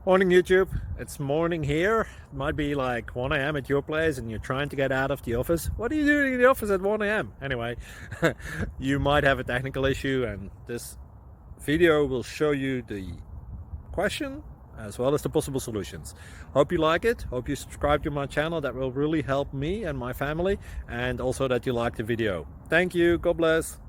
Morning YouTube, it's morning here. It might be like 1 a.m. at your place and you're trying to get out of the office. What are you doing in the office at 1 a.m.? Anyway, you might have a technical issue and this video will show you the question as well as the possible solutions. Hope you like it, hope you subscribe to my channel. That will really help me and my family, and also that you like the video. Thank you, God bless.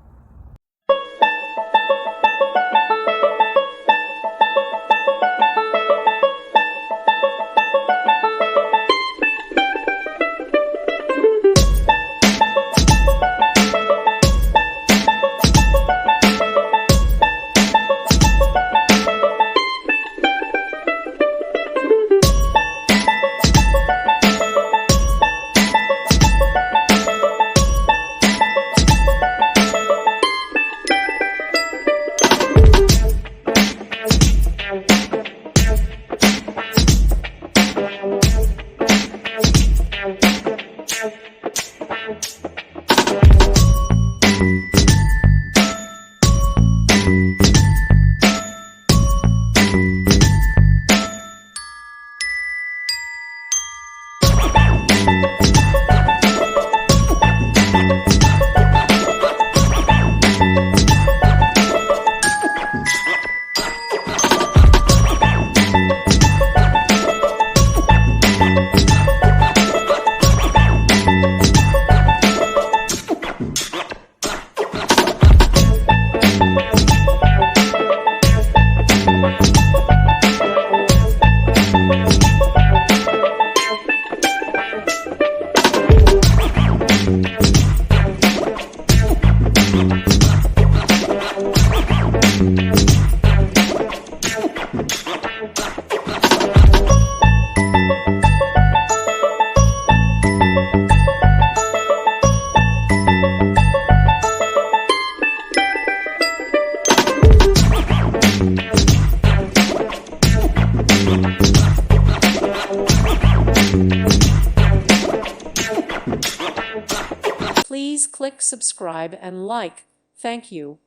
Please click subscribe and like. Thank you.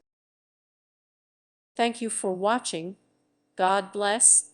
Thank you for watching. God bless.